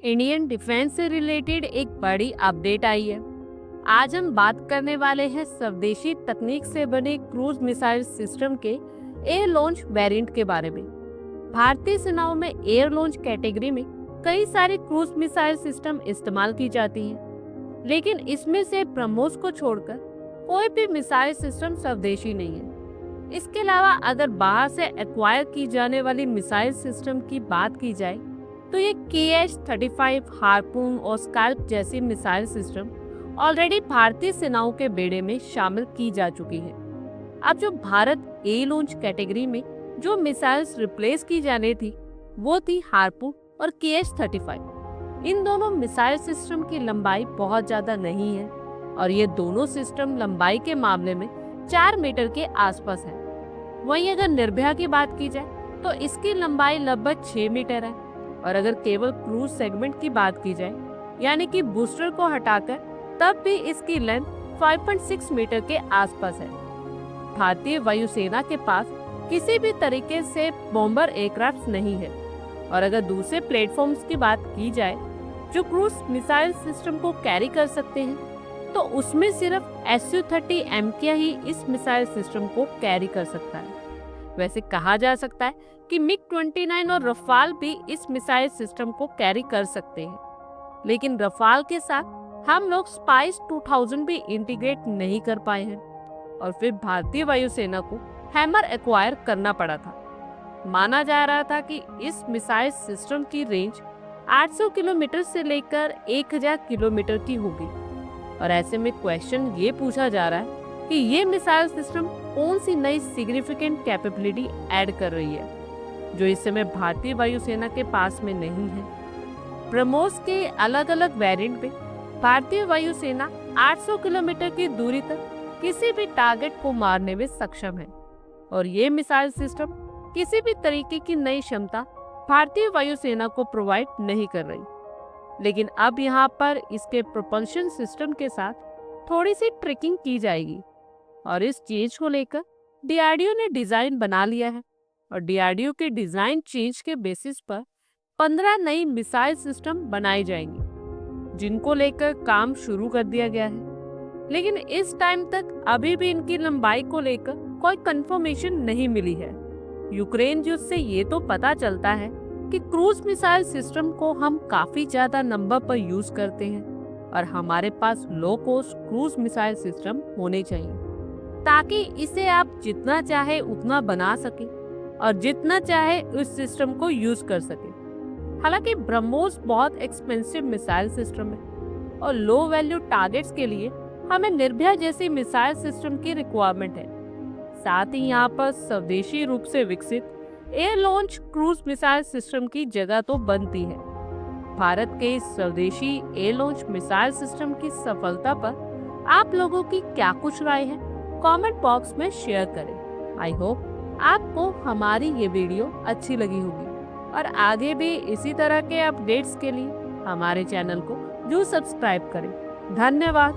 Indian defence से related एक बड़ी अपडेट आई है। आज हम बात करने वाले हैं स्वदेशी तकनीक से बने क्रूज मिसाइल सिस्टम के एयर लॉन्च वेरिएंट के बारे में। भारतीय सेनाओं में एयर लॉन्च कैटेगरी में कई सारे क्रूज मिसाइल सिस्टम इस्तेमाल की जाती हैं, लेकिन इसमें से ब्रह्मोस को छोड़कर कोई भी मिसाइल सिस्टम स्वदेशी नहीं है। इसके अलावा अगर बाहर से एक्वायर की जाने वाली मिसाइल सिस्टम की बात की जाए तो ये KH-35, हार्पून और स्काल्प जैसी मिसाइल सिस्टम ऑलरेडी भारतीय सेनाओं के बेड़े में शामिल की जा चुकी है। अब जो भारत ए लॉन्च कैटेगरी में जो मिसाइल्स रिप्लेस की जानी थी वो थी हार्पून और KH-35। इन दोनों मिसाइल सिस्टम की लंबाई बहुत ज्यादा नहीं है और ये दोनों सिस्टम लंबाई के मामले में 4 मीटर के आसपास है। वहीं अगर निर्भया की बात की जाए तो इसकी लंबाई लगभग 6 मीटर है और अगर केवल क्रूज सेगमेंट की बात की जाए यानी कि बूस्टर को हटाकर तब भी इसकी लेंथ 5.6 मीटर के आसपास है। भारतीय वायुसेना के पास किसी भी तरीके से बॉम्बर एयरक्राफ्ट नहीं है और अगर दूसरे प्लेटफॉर्म्स की बात की जाए जो क्रूज मिसाइल सिस्टम को कैरी कर सकते हैं तो उसमें सिर्फ Su-30MK ही इस मिसाइल सिस्टम को कैरी कर सकता है। वैसे कहा जा सकता है कि MiG-29 और रफाल भी इस मिसाइल सिस्टम को कैरी कर सकते हैं, लेकिन रफाल के साथ हम लोग स्पाइस 2000 भी इंटीग्रेट नहीं कर पाए हैं और फिर भारतीय वायुसेना को हैमर एक्वायर करना पड़ा था। माना जा रहा था कि इस मिसाइल सिस्टम की रेंज 800 किलोमीटर से लेकर 1000 किलोमीटर की होगी और ऐसे में क्वेश्चन ये पूछा जा रहा है कि ये मिसाइल सिस्टम कौन सी नई सिग्निफिकेंट कैपेबिलिटी ऐड कर रही है जो इस समय भारतीय वायुसेना के पास में नहीं है। ब्रह्मोस के अलग अलग वेरिएंट में भारतीय वायुसेना 800 किलोमीटर की दूरी तक किसी भी टारगेट को मारने में सक्षम है और ये मिसाइल सिस्टम किसी भी तरीके की नई क्षमता भारतीय वायुसेना को प्रोवाइड नहीं कर रही। लेकिन अब यहाँ पर इसके प्रोपल्शन सिस्टम के साथ थोड़ी सी ट्रिकिंग की जाएगी और इस चीज को लेकर DRDO ने डिजाइन बना लिया है और DRDO के डिजाइन चेंज के बेसिस पर 15 नई मिसाइल सिस्टम बनाई जाएंगी जिनको लेकर काम शुरू कर दिया गया है। लेकिन इस टाइम तक अभी भी इनकी लंबाई को लेकर कोई कंफर्मेशन नहीं मिली है। यूक्रेन युद्ध से ये तो पता चलता है कि क्रूज मिसाइल सिस्टम को हम काफी ज्यादा नंबर पर यूज करते हैं और हमारे पास low cost cruise missile system होने चाहिए ताकि इसे आप जितना चाहे उतना बना सके और जितना चाहे उस सिस्टम को यूज कर सके। हालांकि ब्रह्मोस बहुत एक्सपेंसिव मिसाइल सिस्टम है और लो वैल्यू टारगेट्स के लिए हमें निर्भया जैसी मिसाइल सिस्टम की रिक्वायरमेंट है। साथ ही यहाँ पर स्वदेशी रूप से विकसित air launch cruise missile system की जगह तो बनती है। भारत के इस स्वदेशी एयर लॉन्च मिसाइल सिस्टम की सफलता पर आप लोगों की क्या कुछ राय है कमेंट बॉक्स में शेयर करें। आई होप आपको हमारी ये वीडियो अच्छी लगी होगी और आगे भी इसी तरह के अपडेट्स के लिए हमारे चैनल को जरूर सब्सक्राइब करें। धन्यवाद।